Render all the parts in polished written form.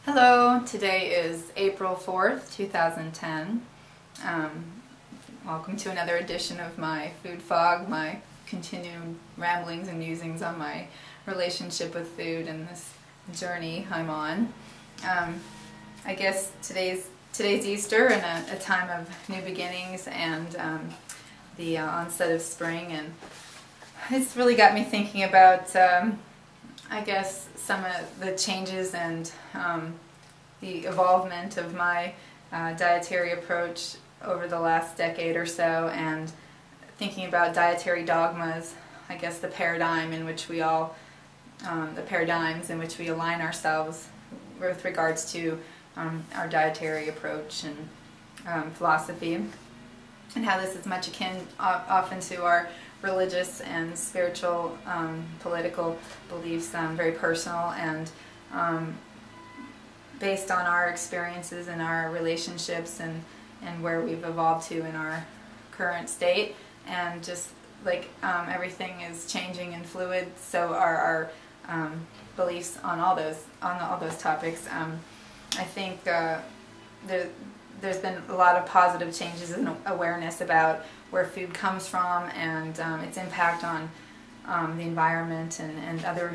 Hello, today is April 4th, 2010. Welcome to another edition of my food fog, my continued ramblings and musings on my relationship with food and this journey I'm on. I guess today's Easter and a time of new beginnings and the onset of spring, and it's really got me thinking about I guess some of the changes and the evolvement of my dietary approach over the last decade or so, and thinking about dietary dogmas, I guess the paradigm in which we all, the paradigms in which we align ourselves with regards to our dietary approach and philosophy, and how this is much akin often to our religious and spiritual, political beliefs, very personal and based on our experiences and our relationships and where we've evolved to in our current state, and just like everything is changing and fluid, so are our beliefs on all those topics. I think there's been a lot of positive changes in awareness about where food comes from and its impact on the environment and other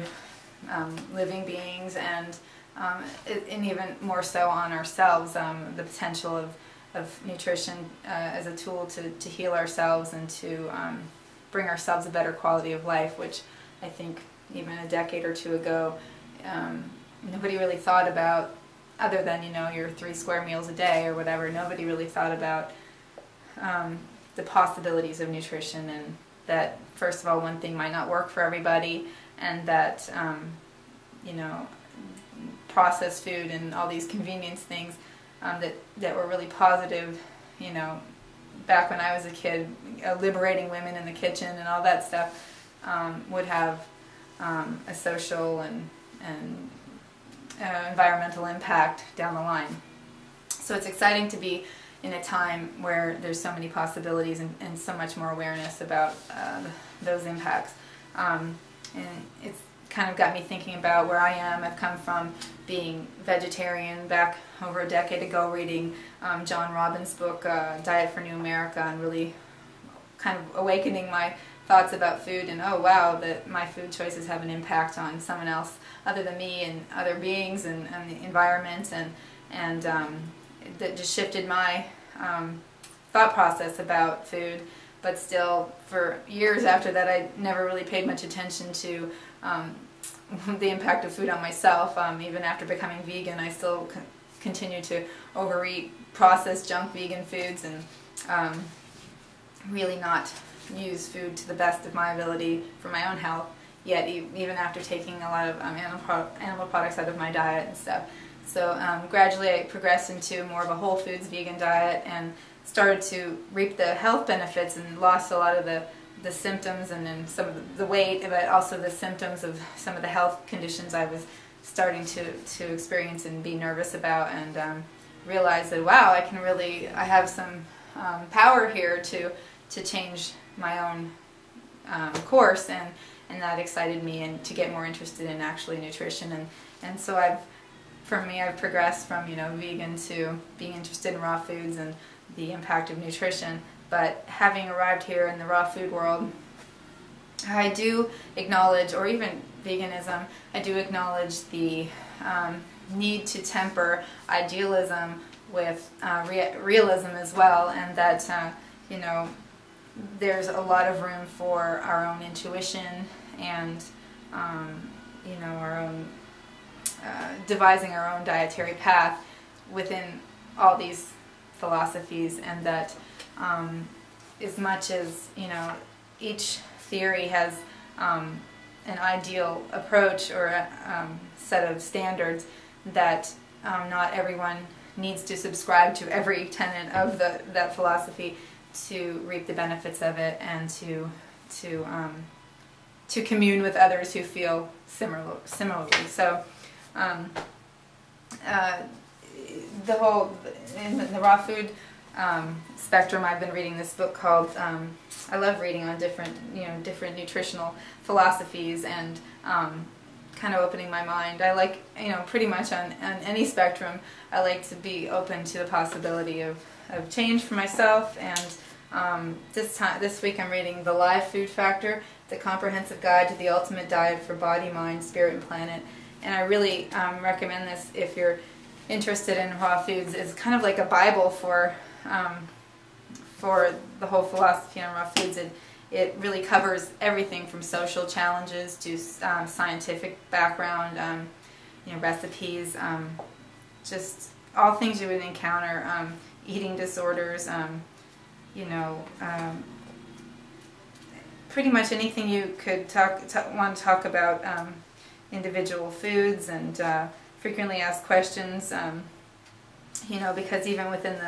living beings, and even more so on ourselves, the potential of nutrition as a tool to heal ourselves and to bring ourselves a better quality of life, which I think even a decade or two ago nobody really thought about, other than, you know, your 3 square meals a day or whatever. Nobody really thought about the possibilities of nutrition, and that, first of all, one thing might not work for everybody, and that you know, processed food and all these convenience things that were really positive, you know, back when I was a kid, liberating women in the kitchen and all that stuff, would have a social and environmental impact down the line. So it's exciting to be in a time where there's so many possibilities and so much more awareness about those impacts. And it's kind of got me thinking about where I am. I've come from being vegetarian back over a decade ago, reading John Robbins' book, Diet for New America, and really kind of awakening my thoughts about food, and oh wow, that my food choices have an impact on someone else other than me and other beings and the environment, and that just shifted my thought process about food. But still, for years after that, I never really paid much attention to the impact of food on myself. Even after becoming vegan, I still continue to overeat processed junk vegan foods and really not use food to the best of my ability for my own health, yet even after taking a lot of animal products out of my diet and stuff. So gradually I progressed into more of a whole foods vegan diet and started to reap the health benefits, and lost a lot of the symptoms and then some of the weight, but also the symptoms of some of the health conditions I was starting to experience and be nervous about, and realized that, wow, I have some power here to change my own course, and that excited me, and to get more interested in actually nutrition, and so I've progressed from, you know, vegan to being interested in raw foods and the impact of nutrition. But having arrived here in the raw food world, I do acknowledge, or even veganism, I do acknowledge the need to temper idealism with realism as well, and that you know, there's a lot of room for our own intuition and you know, our own devising our own dietary path within all these philosophies, and that as much as, you know, each theory has an ideal approach or a set of standards, that not everyone needs to subscribe to every tenet of that philosophy to reap the benefits of it, and to commune with others who feel similarly. So in the raw food spectrum, I've been reading this book called, I love reading on different nutritional philosophies, and kind of opening my mind. I like, pretty much on any spectrum, I like to be open to the possibility of change for myself. And this week I'm reading The Live Food Factor, The Comprehensive Guide to the Ultimate Diet for Body, Mind, Spirit, and Planet. And I really recommend this if you're interested in raw foods. It's kind of like a Bible for the whole philosophy on raw foods. It really covers everything from social challenges to scientific background, recipes, just all things you would encounter, eating disorders, pretty much anything you could want to talk about, individual foods and frequently asked questions, because even within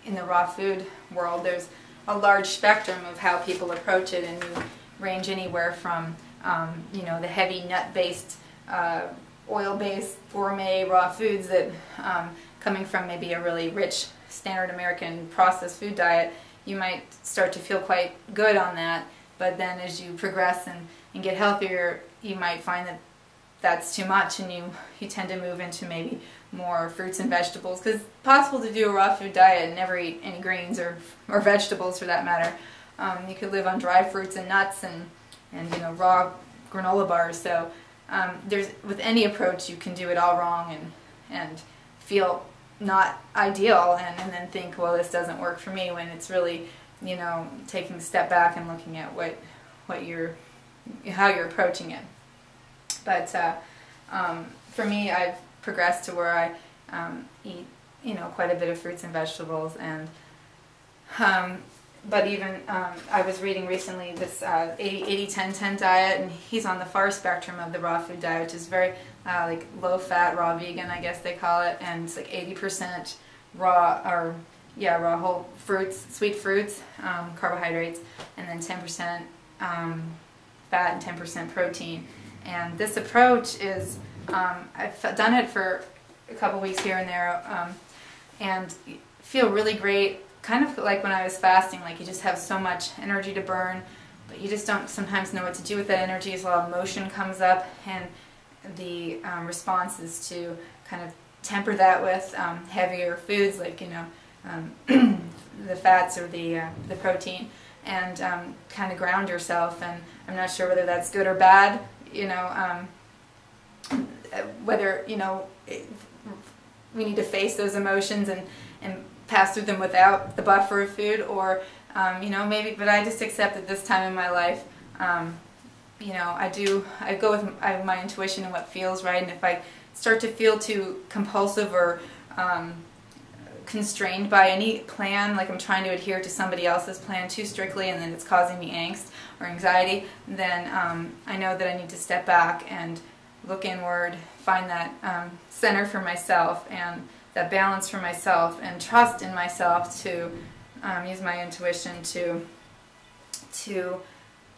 in the raw food world, there's a large spectrum of how people approach it, and you range anywhere from the heavy nut-based, oil-based gourmet raw foods that coming from maybe a really rich standard American processed food diet, you might start to feel quite good on that, but then as you progress and get healthier, you might find that that's too much, and you tend to move into maybe more fruits and vegetables, because it's possible to do a raw food diet and never eat any greens or vegetables for that matter. You could live on dry fruits and nuts and raw granola bars. So with any approach, you can do it all wrong and feel not ideal, and then think, well, this doesn't work for me, when it's really taking a step back and looking at how you're approaching it. But for me, I've progressed to where I eat quite a bit of fruits and vegetables, and but even I was reading recently this 80-10-10 diet, and he's on the far spectrum of the raw food diet, which is very like low fat, raw vegan, I guess they call it, and it's like 80% raw whole fruits, sweet fruits, carbohydrates, and then 10% fat and 10% protein. And this approach is, I've done it for a couple weeks here and there, and feel really great, kind of like when I was fasting, like you just have so much energy to burn, but you just don't sometimes know what to do with that energy, so a lot of emotion comes up, and the response is to kind of temper that with heavier foods, like the fats or the protein, and kind of ground yourself. And I'm not sure whether that's good or bad, whether we need to face those emotions and pass through them without the buffer of food, or maybe. But I just accept that this time in my life, I go with my intuition and what feels right. And if I start to feel too compulsive or constrained by any plan, like I'm trying to adhere to somebody else's plan too strictly, and then it's causing me angst or anxiety, then I know that I need to step back and look inward, find that center for myself and that balance for myself, and trust in myself to use my intuition to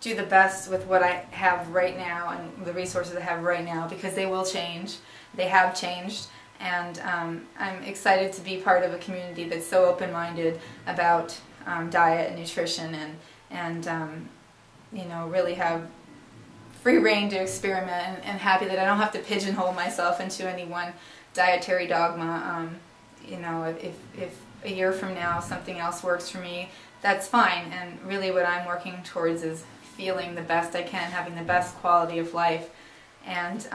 do the best with what I have right now and the resources I have right now, because they will change. They have changed. And I'm excited to be part of a community that's so open-minded about diet and nutrition, and really have free reign to experiment, and happy that I don't have to pigeonhole myself into any one dietary dogma. If a year from now something else works for me, that's fine. And really what I'm working towards is feeling the best I can, having the best quality of life. And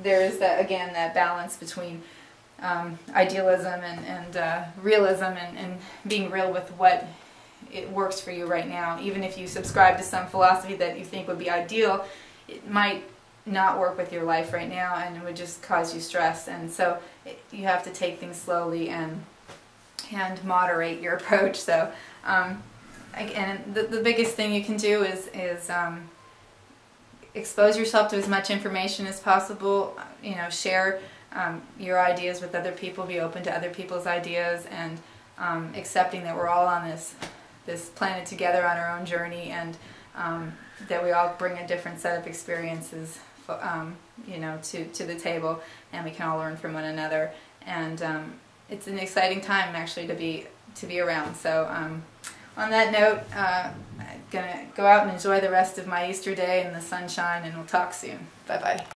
there is that balance between idealism and realism, and being real with what it works for you right now. Even if you subscribe to some philosophy that you think would be ideal, it might not work with your life right now, and it would just cause you stress. And so you have to take things slowly and moderate your approach. So again, the biggest thing you can do is expose yourself to as much information as possible. Share your ideas with other people. Be open to other people's ideas, and accepting that we're all on this planet together on our own journey, and that we all bring a different set of experiences, to the table, and we can all learn from one another. And it's an exciting time actually to be around. So on that note, going to go out and enjoy the rest of my Easter day in the sunshine, and we'll talk soon. Bye-bye.